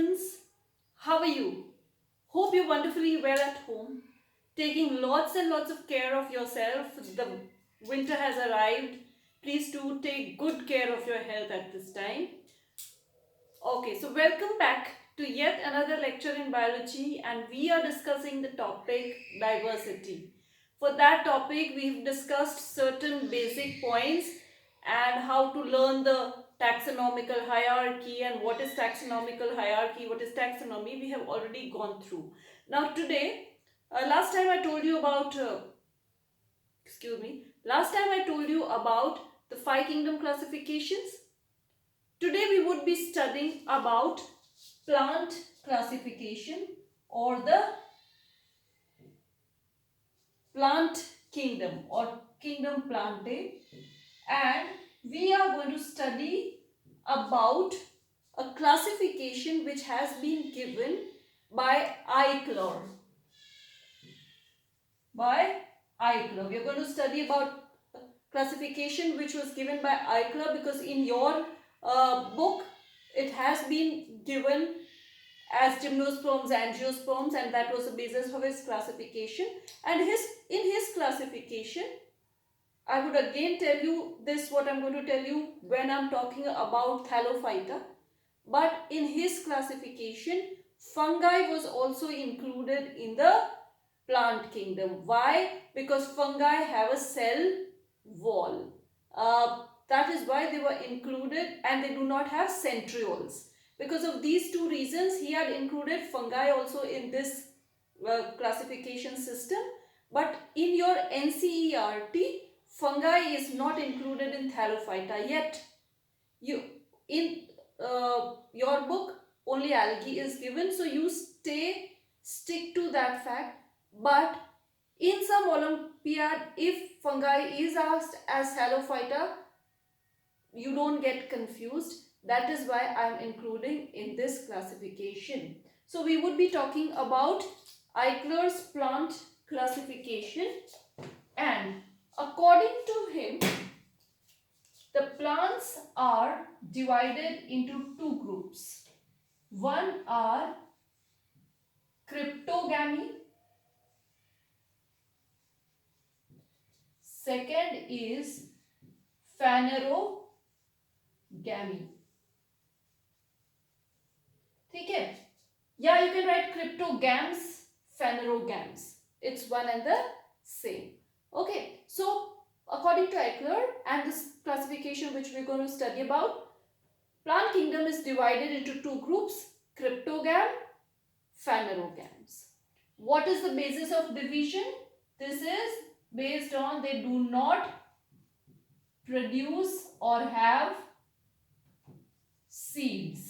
students, how are you? Hope you're wonderfully well at home, taking lots and lots of care of yourself. The winter has arrived. Please do take good care of your health at this time. Okay, so welcome back to yet another lecture in biology, and we are discussing the topic diversity. For that topic, we've discussed certain basic points and how to learn the taxonomical hierarchy and what is taxonomical hierarchy, what is taxonomy. We have already gone through. Now today, last time I told you about, last time I told you about the five kingdom classifications. Today we would be studying about plant classification or the plant kingdom or kingdom Plantae, and we are going to study about a classification which has been given by Eichler. We are going to study about classification which was given by Eichler, because in your book it has been given as gymnosperms, angiosperms, and that was the basis of his classification. And in his classification, I would again tell you this, what I'm going to tell you when I'm talking about Thallophyta. But in his classification, fungi was also included in the plant kingdom. Why? Because fungi have a cell wall. That is why they were included, and they do not have centrioles. Because of these two reasons, he had included fungi also in this classification system. But in your NCERT, fungi is not included in Thallophyta yet. In your book, only algae is given, so you stick to that fact. But in some Olympiad, if fungi is asked as Thallophyta, you don't get confused. That is why I am including in this classification. So we would be talking about Eichler's plant classification, and according to him, the plants are divided into two groups. One are cryptogamy. Second is phanerogamy. ठीक है? Yeah, you can write cryptogams, phanerogams. It's one and the same. Okay, so according to Eichler and this classification which we're going to study about, plant kingdom is divided into two groups, cryptogam, phanerogams. What is the basis of division? This is based on they do not produce or have seeds.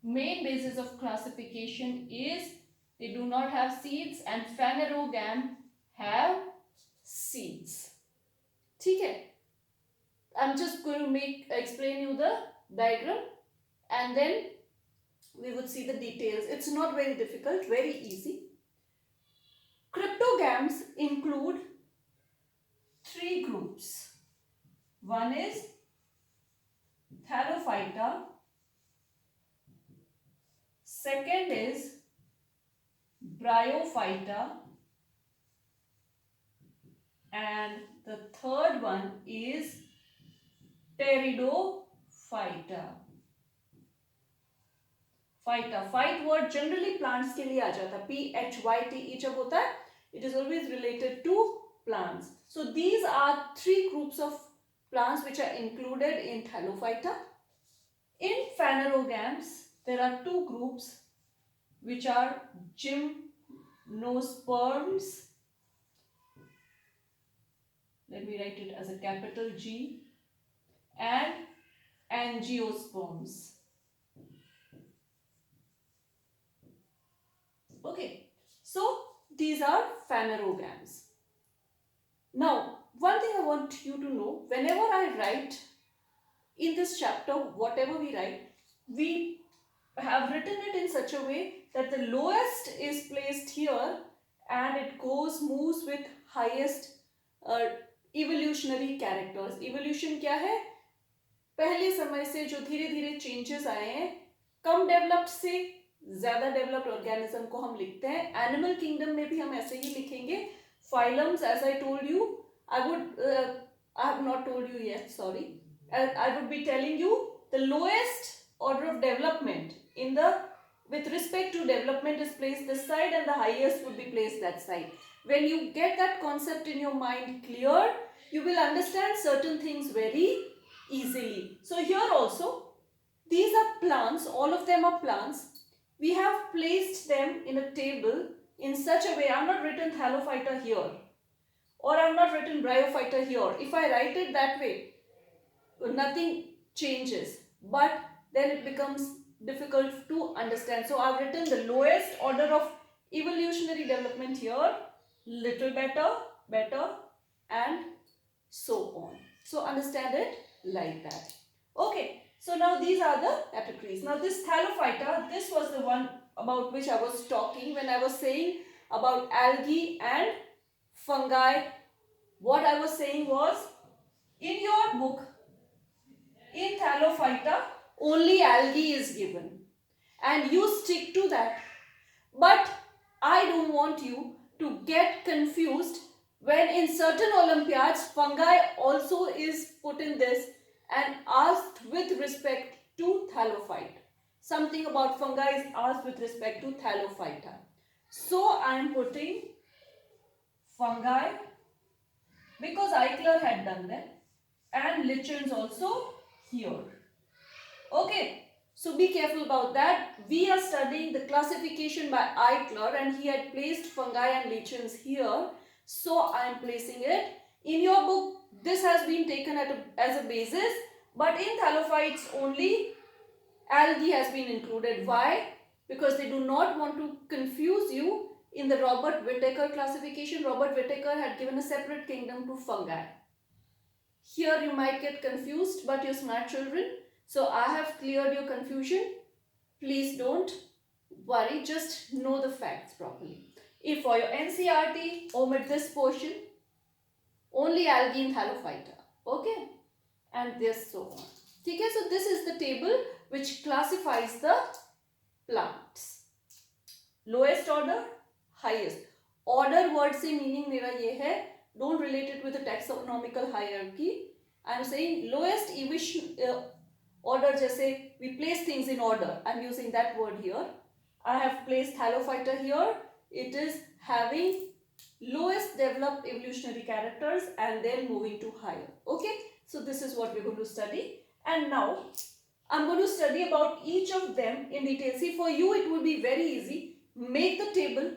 Main basis of classification is they do not have seeds, and phanerogam have seeds. ठीक है? I'm just going to explain you the diagram, and then we would see the details. It's not very difficult, very easy. Cryptogams include three groups. One is Thallophyta. Second is Bryophyta. And the third one is Pteridophyta. Phyte word generally plants के लिए आ जाता है. PHYTE जब होता है, it is always related to plants. So these are three groups of plants which are included in Thallophyta. In phanerogams, there are two groups which are gymnosperms. Let me write it as a capital G, and angiosperms. Okay, so these are phanerogams. Now, one thing I want you to know, whenever I write in this chapter, whatever we write, we have written it in such a way that the lowest is placed here and it moves with highest evolutionary characters. Evolution क्या है? पहले समय से जो धीरे धीरे changes आए हैं, कम डेवलप्ड से ज्यादा डेवलप्ड ऑर्गेनिज्म को हम लिखते हैं. एनिमल किंगडम में भी हम ऐसे ही लिखेंगे. Phylums, as I told you, I have not told you yet, sorry. I would be telling you the lowest order of development in the, with respect to development, is placed this side and the highest would be placed that side. When you get that concept in your mind clear, you will understand certain things very easily. So here also, these are plants, all of them are plants. We have placed them in a table in such a way. I have not written Thallophyta here, or I have not written Bryophyta here. If I write it that way, nothing changes, but then it becomes difficult to understand. So I have written the lowest order of evolutionary development here, little better, better, and so on. So understand it like that. Okay, so now these are the categories. Now this Thallophyta, this was the one about which I was talking when I was saying about algae and fungi. What I was saying was, in your book, in Thallophyta, only algae is given and you stick to that. But I don't want you to get confused when in certain Olympiads fungi also is put in this and asked with respect to Thallophyta. Something about fungi is asked with respect to Thallophyta. So I am putting fungi because Eichler had done that, and lichens also here. Okay, so be careful about that. We are studying the classification by Eichler and he had placed fungi and lichens here, so I am placing it. In your book, this has been taken as a basis, but in Thallophytes only algae has been included. Why? Because they do not want to confuse you. In the Robert Whittaker classification, Robert Whittaker had given a separate kingdom to fungi. Here you might get confused, but you're smart children, so I have cleared your confusion. Please don't worry, just know the facts properly. If for your NCERT, omit this portion, only algae and Thallophyta, okay, and this so on. Okay, so this is the table which classifies the plants. Lowest order, highest order. Word से meaning मेरा ये है, don't relate it with a taxonomical hierarchy. I am saying lowest evolution order, जैसे we place things in order. I am using that word here. I have placed Thallophyta here. It is having lowest developed evolutionary characters and then moving to higher. Okay, so this is what we're going to study. And now I'm going to study about each of them in detail. See, for you it will be very easy. Make the table.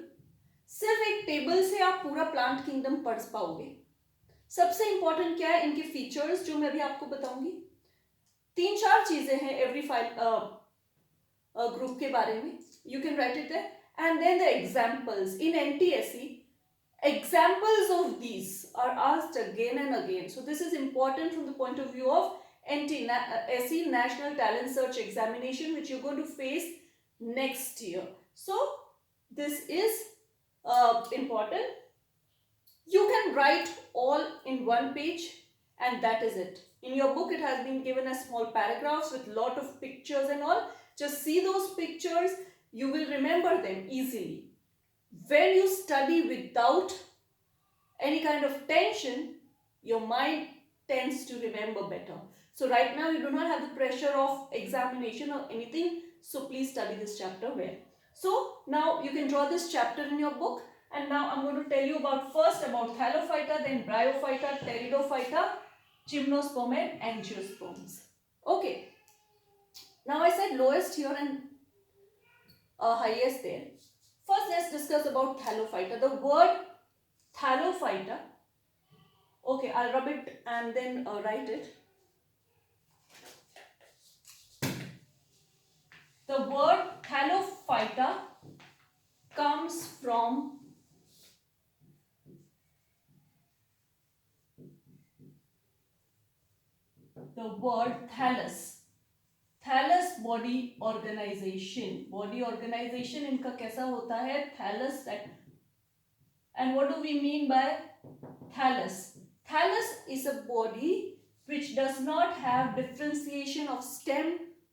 सिर्फ एक table से आप पूरा plant kingdom पढ़ पाओगे. सबसे important क्या है, इनके फीचर्स जो मैं अभी आपको बताऊंगी. 3-4 चीजें हैं एवरी फाइल ग्रुप के बारे में. You can write it there. And then the examples in NTSE. Examples of these are asked again and again. So this is important from the point of view of NTSE, National Talent Search Examination, which you're going to face next year. So this is important. You can write all in one page and that is it. In your book it has been given as small paragraphs with lot of pictures and all. Just see those pictures, you will remember them easily. When you study without any kind of tension, your mind tends to remember better. So right now you do not have the pressure of examination or anything, so please study this chapter well. So now you can draw this chapter in your book, and now I'm going to tell you about first about Thallophyta, then Bryophyta, Pteridophyta, Gymnosperm and Angiosperms. Okay, now I said lowest here and highest there. First, let's discuss about Thallophyta. The word Thallophyta, okay, I'll rub it and then write it. The word Thallophyta comes from the word thallus. Thallus body organisation. Body organisation इनका कैसा होता है, thallus. And what do we mean by thallus? Thallus is a body which does not have differentiation of stem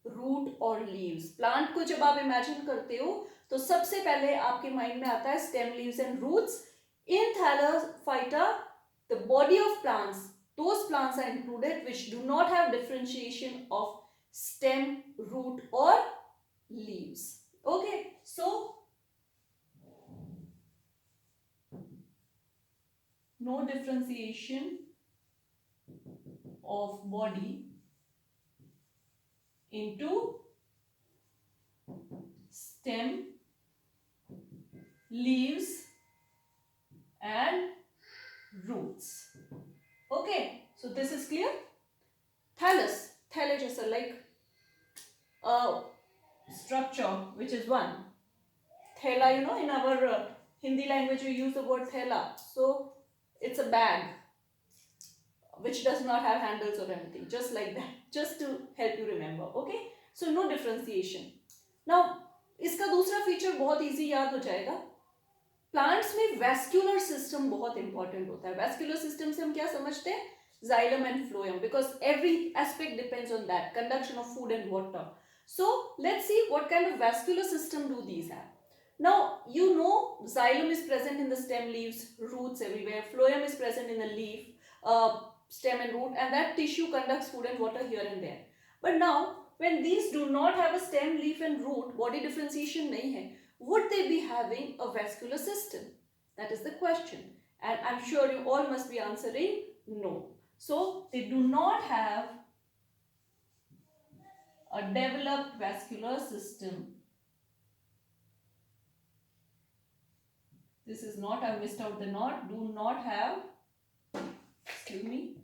root और leaves. Plant को जब आप imagine करते हो तो सबसे पहले आपके माइंड में आता है stem, leaves and roots. In thallophyta the body of plants, those plants are included which do not have differentiation of stem, root or leaves. Okay, so no differentiation of body into stem, leaves and roots. Okay, so this is clear. Thallus, thallus is like a structure which is one. Thela, you know, in our Hindi language we use the word thela. So it's a bag which does not have handles or anything, just like that, just to help you remember. Okay, so no differentiation. Now इसका दूसरा feature बहुत easy याद हो जाएगा. Plants में vascular system बहुत important होता है. वैस्कुलर सिस्टम से हम क्या समझते हैं? Xylem and phloem, because every aspect depends on that conduction of food and water. So let's see what kind of vascular system do these have. Now you know xylem is present in the stem, leaves, roots everywhere. Phloem is present in the leaf, stem and root, and that tissue conducts food and water here and there. But now when these do not have a stem, leaf and root, body differentiation नहीं है, would they be having a vascular system? That is the question, and I'm sure you all must be answering no. So they do not have a developed vascular system. This is not, I missed out the not, do not have, excuse me,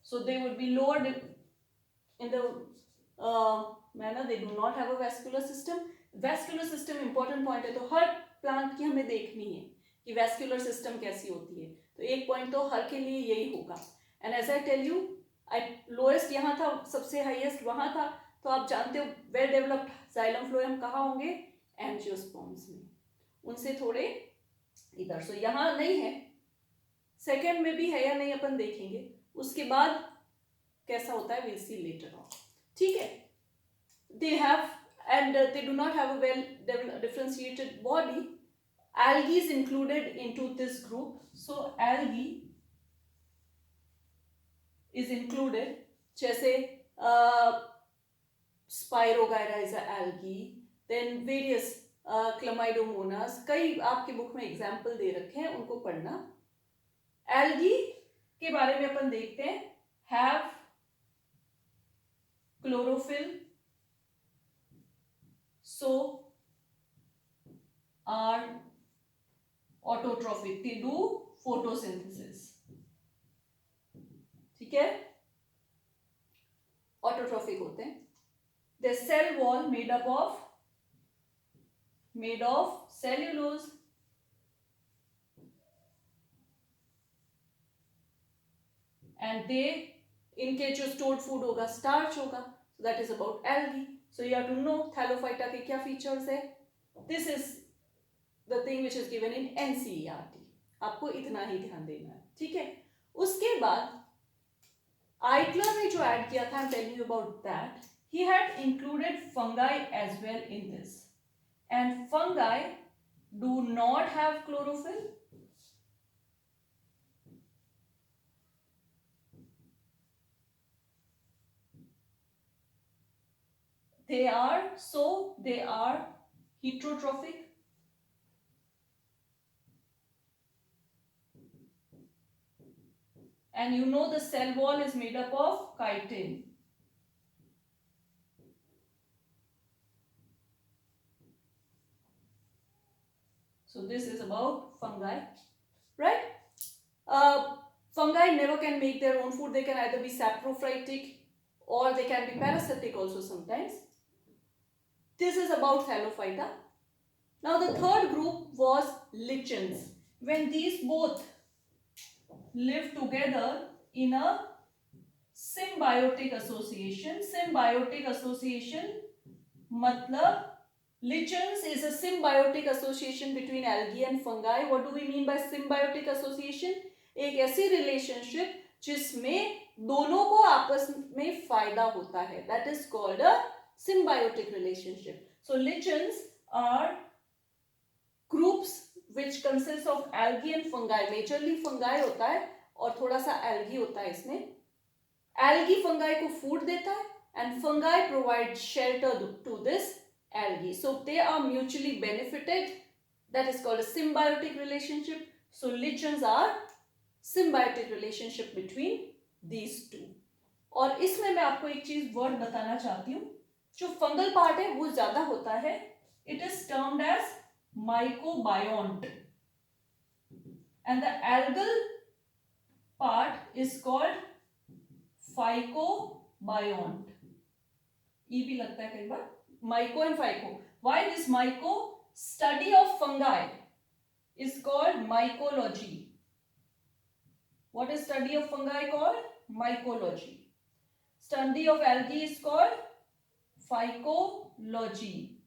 so they would be lower in the manner, they do not have a vascular system. Vascular system important point है, तो हर plant की हमें देखनी है कि vascular system कैसी होती है. तो एक पॉइंट तो हर के लिए यही होगा. And as I tell you, lowest यहाँ था, सबसे हाईएस्ट वहाँ था. तो आप जानते हो वेल डेवलप्ड जाइलम फ्लोएम कहाँ होंगे? एंजियोस्पर्म्स में, उनसे थोड़े इधर. सो यहाँ नहीं है, सेकेंड में भी है या नहीं अपन देखेंगे. उसके बाद कैसा होता है we'll see later on. ठीक है, they have and they do not have a well differentiated body. Algae is included into this group. So algae is included. जैसे Spirogyra is an algae. Then various Chlamydomonas. कई आपके book में example दे रखे हैं, उनको पढ़ना. Algae के बारे में अपन देखते हैं. Have chlorophyll, so are autotrophic, they do photosynthesis. ठीक है, autotrophic होते हैं. Their cell wall made of cellulose, and they, इनके जो stored food होगा starch होगा. So that is about algae. So you have to know Thallophyta के क्या features है. This is the thing which is given in NCERT. आपको इतना ही ध्यान देना है. ठीक है, उसके बाद आइक्लर ने जो ऐड किया था, I'm telling you about that. He had included fungi as well in this, and fungi do not have chlorophyll. They are heterotrophic. And you know the cell wall is made up of chitin. So this is about fungi, right? Fungi never can make their own food. They can either be saprophytic or they can be parasitic also sometimes. This is about Thallophyta. Now the third group was lichens. When these both live together in a symbiotic association. Symbiotic association मतलब Lichens is a symbiotic association between algae and fungi. What do we mean by symbiotic association? एक ऐसी relationship जिसमें दोनों को आपस में फायदा होता है. That is called a symbiotic relationship. So lichens are groups which consists of algae and fungi. Majorly fungi होता है और थोड़ा सा algae होता है इसमें. Algae fungi को food देता है and fungi provide shelter to this algae. So they are mutually benefited. That is called a symbiotic relationship. So lichens are symbiotic relationship between these two. और इसमें मैं आपको एक चीज वर्ड बताना चाहती हूँ. जो फंगल पार्ट है वो ज्यादा होता है. It is termed as mycobiont and the algal part is called phycobiont. E भी लगता है कई बार. Myco and phyco. Why this myco? Study of fungi is called mycology. What is study of fungi called? Mycology. Study of algae is called phycology.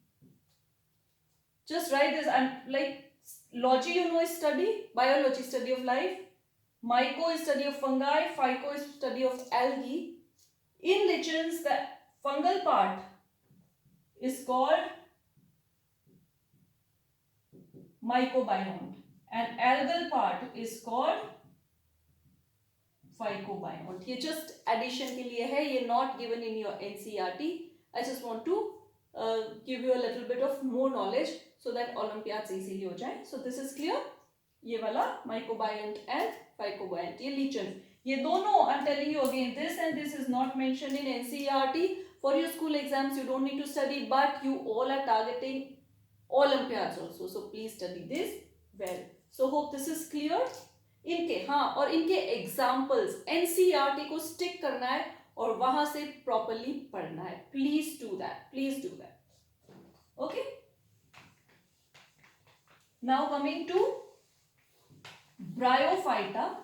Just write this. And like logy, you know, is study. Biology, study of life. Myco is study of fungi. Phyco is study of algae. In lichens, the fungal part is called mycobiont and algal part is called phycobiont. ये just addition के लिए है. ये not given in your NCERT. I just want to give you a little bit of more knowledge so that Olympiads easily हो जाए. So this is clear. ये वाला mycobiont and phycobiont. ये lichens. ये दोनों, I'm telling you again, this and this is not mentioned in NCERT. For your school exams, you don't need to study, but you all are targeting Olympiads also. So please study this well. So hope this is clear. इनके हाँ और इनके examples NCERT को stick करना है और वहां से प्रॉपरली पढ़ना है. Please do that. Please do that. Okay. Now coming to bryophyta.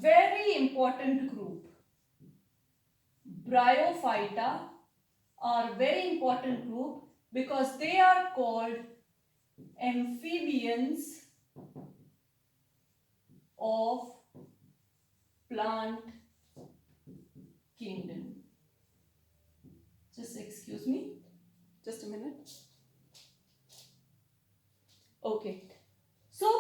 Very important group. Bryophyta are very important group because they are called amphibians of plant kingdom. Just excuse me. Just a minute. Okay. So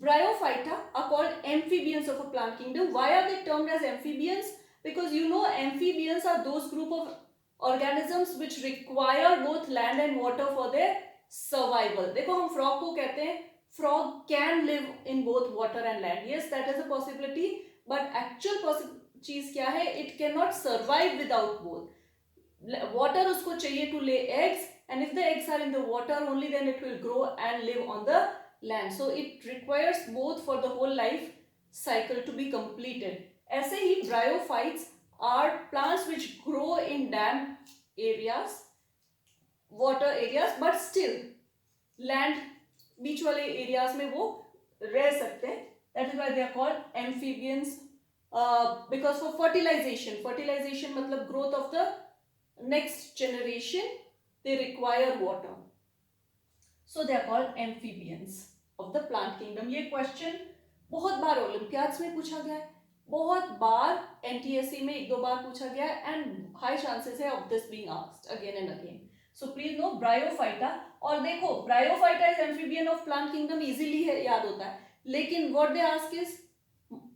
Bryophyta are called amphibians of a plant kingdom. Why are they termed as amphibians? Because you know amphibians are those group of organisms which require both land and water for their survival. देखो हम frog को कहते हैं frog can live in both water and land. Yes, that is a possibility. But actual चीज क्या है? It cannot survive without both. Water उसको चाहिए to lay eggs, and if the eggs are in the water only, then it will grow and live on the land. So it requires both for the whole life cycle to be completed. ऐसे ही bryophytes are plants which grow in damp areas, water areas, but still land बीच वाले areas में वो रह सकते हैं. That is why they are called amphibians. Because for fertilization मतलब growth of the next generation, they require water. So they are called amphibians of the plant kingdom. ये question बहुत बार Olympiads में पूछा गया है, बहुत बार NTSC में एक दो बार पूछा गया है, and high chances है of this being asked again and again. So please know Bryophyta. और देखो Bryophyta is amphibian of plant kingdom, easily है, याद होता है. लेकिन what they ask is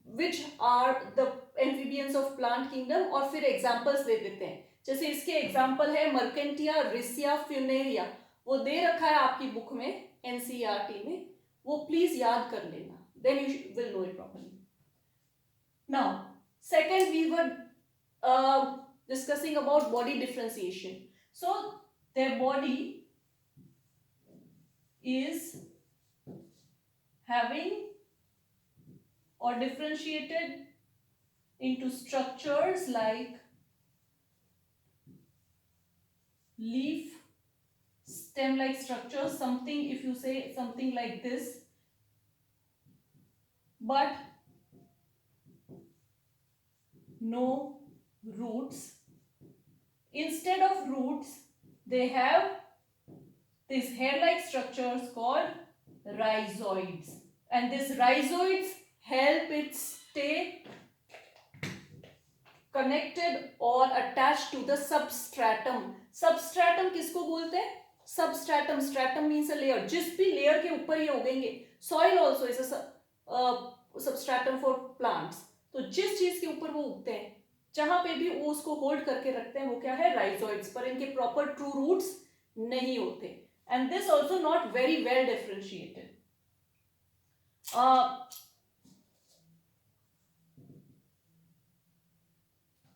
which are the amphibians of plant kingdom, और फिर examples दे देते हैं. जैसे इसके एग्जाम्पल है मर्केंटिया, रिसिया, फ्यूनेरिया. वो दे रखा है आपकी बुक में एनसीईआरटी में. वो प्लीज याद कर लेना. Then you will know it properly. Now second we were discussing about body differentiation. So their body is having or differentiated into structures like leaf, stem like structures, something, if you say something like this, but no roots. Instead of roots they have these hair-like structures called rhizoids, and these rhizoids help it stay connected or attached to the substratum. Substratum किसको बोलते हैं? Substratum, stratum means a layer. जिस भी layer के ऊपर ये उगेंगे. Soil also is a substratum for plants. तो जिस चीज के ऊपर वो उगते हैं, जहां पे भी वो उसको होल्ड करके रखते हैं, वो क्या है? राइजोइड्स. पर इनके प्रॉपर ट्रू रूट्स नहीं होते. And this also not very well differentiated.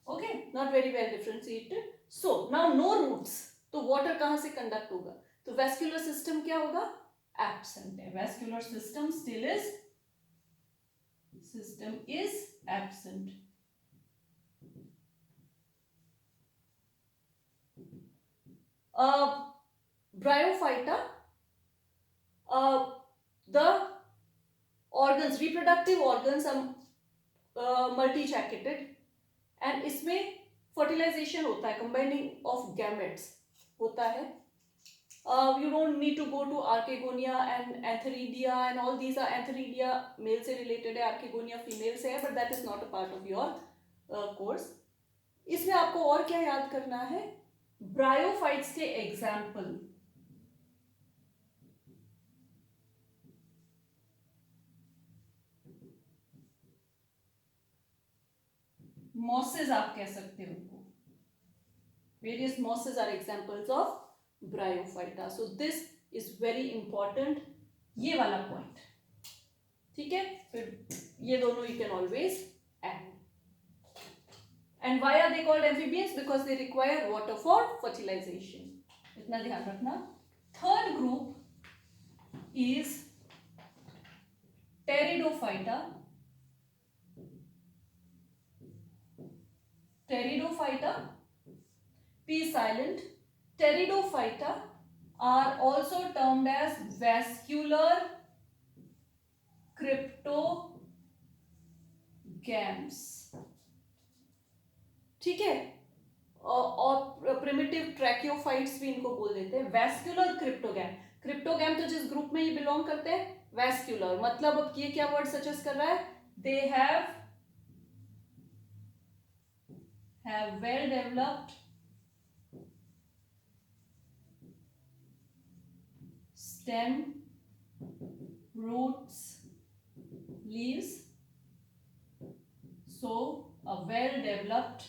Okay, not very well differentiated. So now no roots. तो water कहां से conduct होगा? तो vascular system क्या होगा? Absent है. Vascular system still is absent. Bryophyta, the organs, reproductive organs are multi-jacketed, and इसमें fertilization होता है, combining of gametes होता है. You don't need to go to Archegonia and Antheridia, and all these are Antheridia male से related है, Archegonia female से है, but that is not a part of your course. इसमें आपको और क्या याद करना है? ब्रायोफाइट्स के एग्जाम्पल. मॉसेस आप कह सकते हो उनको. Various mosses are examples of bryophyta. So this is very important, ये वाला पॉइंट. ठीक है, फिर ये दोनों you can always add. And why are they called amphibians? Because they require water for fertilization. इतना ध्यान रखना. Third group is Pteridophyta. Pteridophyta, P silent. Pteridophyta are also termed as vascular cryptogams. ठीक है, और प्रिमिटिव ट्रैकियोफाइट्स भी इनको बोल देते हैं. Vascular cryptogam. क्रिप्टोगैम तो जिस ग्रुप में ये बिलोंग करते हैं, वैस्कुलर. मतलब अब ये क्या वर्ड सजेस्ट कर रहा है? They have well developed stem, roots, leaves. So a well developed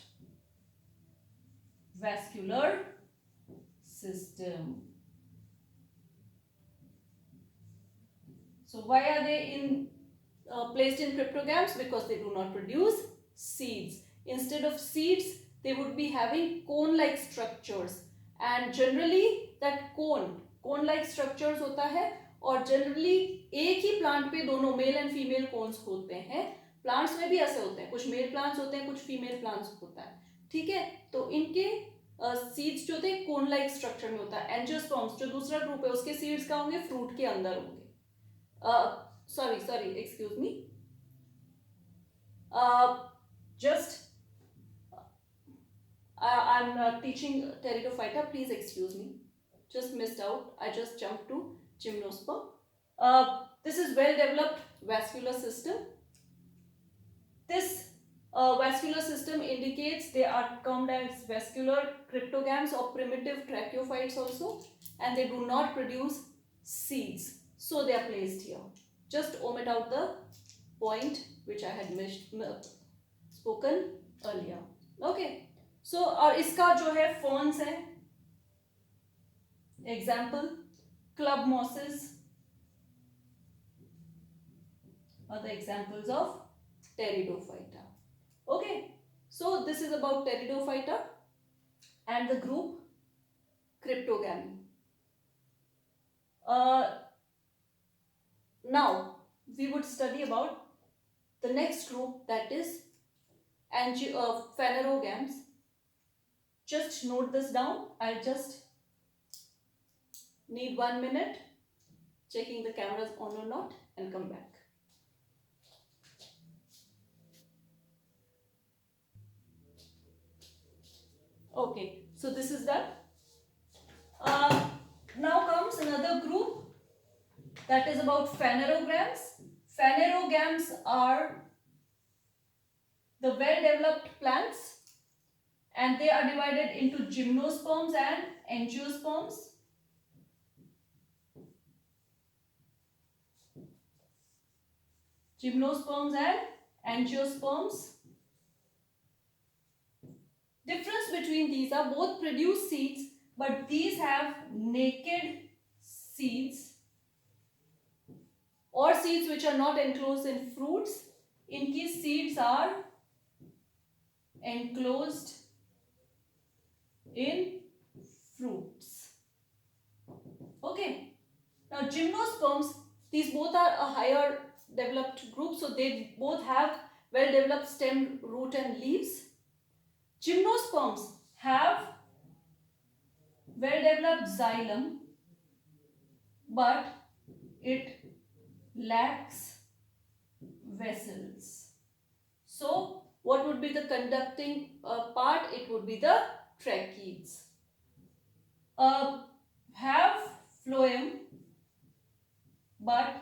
vascular system. So why are they placed in cryptogams? Because they do not produce seeds. Instead of seeds, they would be having cone-like structures. And generally that cone-like structures होता है, और generally एक ही plant पे दोनों male and female cones होते हैं. Plants में भी ऐसे होते हैं, कुछ मेल प्लांट्स होते हैं, कुछ फीमेल प्लांट्स होता है. ठीक है, तो इनके सीड्स जो थे कोन लाइक स्ट्रक्चर में होता है. एंजियोस्पर्म्स जो दूसरा ग्रुप है, उसके सीड्स क्या होंगे? फ्रूट के अंदर होंगे. Sorry excuse me, just I am teaching Pteridophyta, please excuse me, just missed out. I just jumped to Gymnosperm. This is well developed vascular system. This vascular system indicates they are termed as vascular cryptogams or primitive tracheophytes also, and they do not produce seeds, so they are placed here. Just omit out the point which I had spoken earlier. Okay, so और इसका जो है ferns है. Example, club mosses are the examples of Pteridophyta. Okay, so this is about Pteridophyta and the group Cryptogamy. Now we would study about the next group, that is Phanerogams. Just note this down. I'll just need 1 minute checking the cameras on or not and come back. Okay, so this is done. Now comes another group that is about phanerogams. Phanerogams are the well-developed plants, and they are divided into gymnosperms and angiosperms. Gymnosperms and angiosperms. Difference between these are both produce seeds, but these have naked seeds or seeds which are not enclosed in fruits. इनकी seeds are enclosed in fruits. Okay. Now gymnosperms, these both are a higher developed group, so they both have well developed stem, root and leaves. Gymnosperms have well developed xylem, but it lacks vessels. So what would be the conducting part? It would be the tracheids. Have phloem, but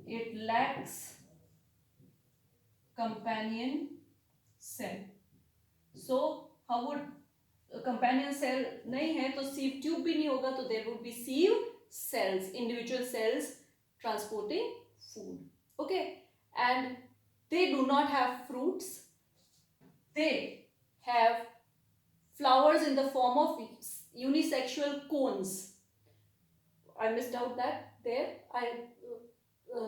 it lacks companion cell. So how would companion cell नहीं है तो sieve tube भी नहीं होगा, तो there would be sieve cells, individual cells transporting food. Okay, and they do not have fruits. They have flowers in the form of unisexual cones. I missed out that there.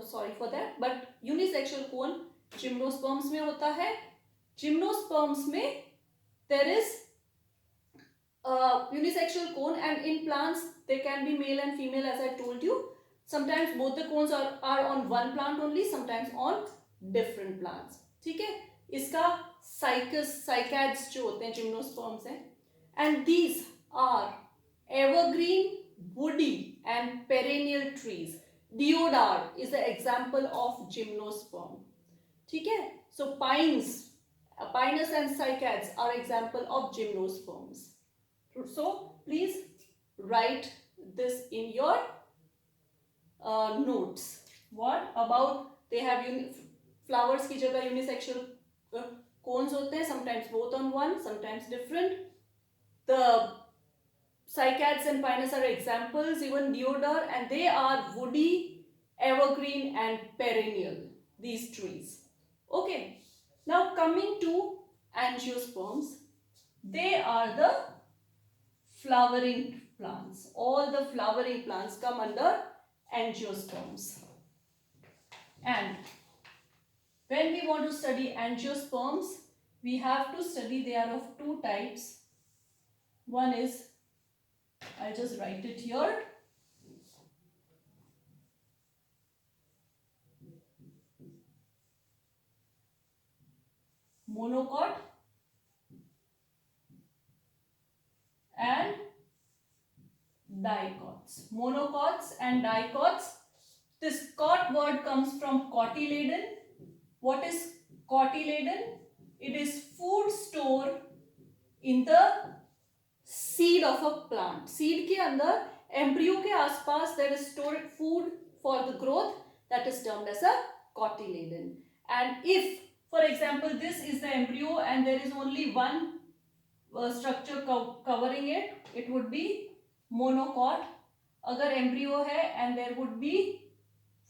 Sorry for that. But unisexual cone gymnosperms में होता है. Gymnosperms में there is unisexual cone, and in plants they can be male and female, as I told you. Sometimes both the cones are on one plant only, sometimes on different plants. ठीक है, इसका cycads जो होते हैं gymnosperms हैं, and these are evergreen, woody and perennial trees. Deodar is the example of gymnosperm. ठीक है, so pinus and cycads are example of gymnosperms. So please write this in your notes. What about they have flowers की जगह unisexual cones होते हैं, sometimes both on one, sometimes different. The cycads and pinus are examples, even deodar, and they are woody, evergreen and perennial, these trees. Okay, now coming to angiosperms, they are the flowering plants. All the flowering plants come under angiosperms. And when we want to study angiosperms, we have to study, they are of two types. One is, I'll just write it here. Monocot and dicots. Monocots and dicots. This cot word comes from cotyledon. What is cotyledon? It is food store in the seed of a plant. Seed के अंदर embryo के आसपास there is stored food for the growth, that is termed as a cotyledon. And if, for example, this is the embryo and there is only one structure covering it, it would be monocot. अगर embryo है and there would be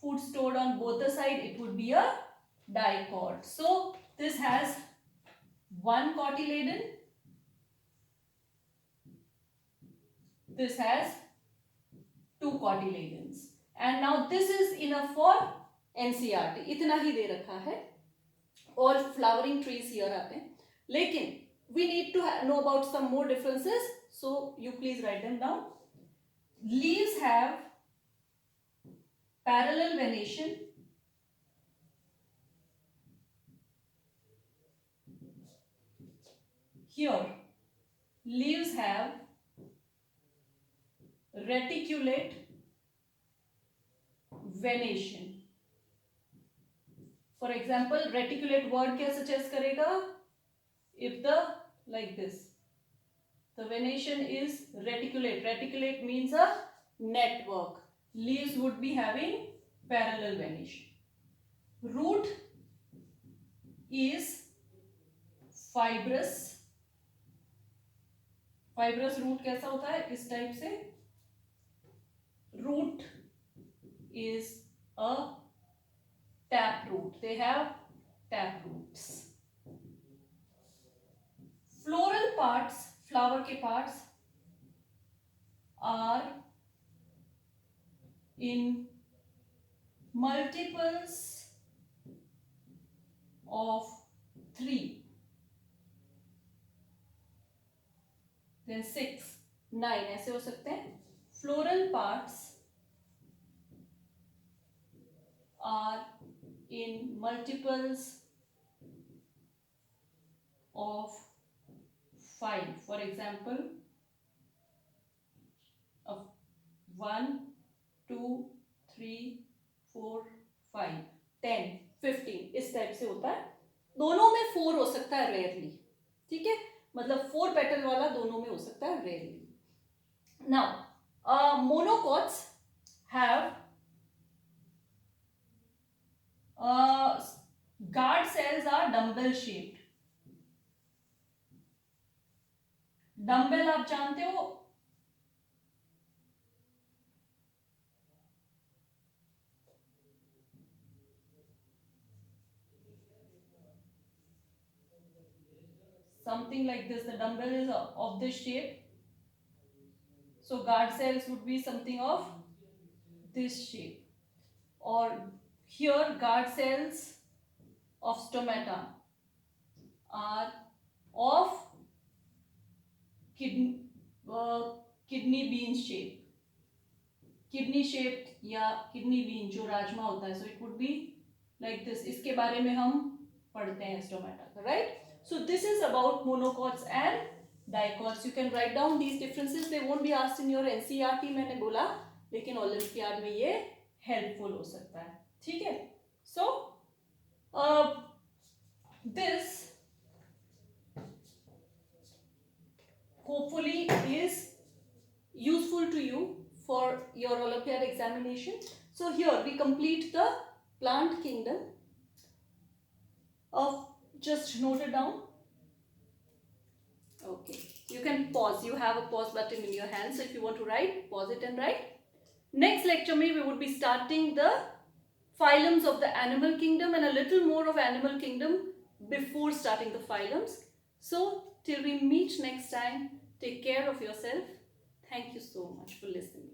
food stored on both the side, it would be a dicot. So this has one cotyledon. This has two cotyledons. And now this is enough for NCERT. इतना ही दे रखा है. All flowering trees here आते हैं. लेकिन we need to know about some more differences. So you please write them down. Leaves have parallel venation. Here, leaves have reticulate venation. For example, reticulate word क्या suggest करेगा? If the like this. The venation is reticulate. Reticulate means a network. Leaves would be having parallel venation. Root is fibrous. Fibrous root कैसा होता है? इस type से. Root is a tap root. They have tap roots. Floral parts, flower के parts are in multiples of 3, then 6, 9 ऐसे हो सकते हैं. Floral parts are in multiples of 5. For example, of 1, 2, 3, 4, 5, 10, 15 इस टाइप से होता है. दोनों में 4 हो सकता है रेयरली. ठीक है, मतलब 4 पेटल वाला दोनों में हो सकता है rarely. Now monocots have guard cells are dumbbell shaped. Dumbbell आप जानते हो, something like this. The dumbbell is of this shape. So guard cells would be something of this shape. Or here guard cells of stomata are of kidney bean shape. Kidney shaped या kidney bean जो राजमा होता है. So it would be like this. इसके बारे में हम पढ़ते हैं stomata, right? So this is about monocots and dicots. You can write down these differences. They won't be asked in your NCERT मैंने बोला, लेकिन Olympiad में ये helpful हो सकता है. ठीक है? So this hopefully is useful to you for your Olympiad examination. So here we complete the plant kingdom. Just note it down. Okay, you can pause. You have a pause button in your hand. So if you want to write, pause it and write. Next lecture we would be starting the phylums of the animal kingdom and a little more of animal kingdom before starting the phylums. So till we meet next time, take care of yourself. Thank you so much for listening.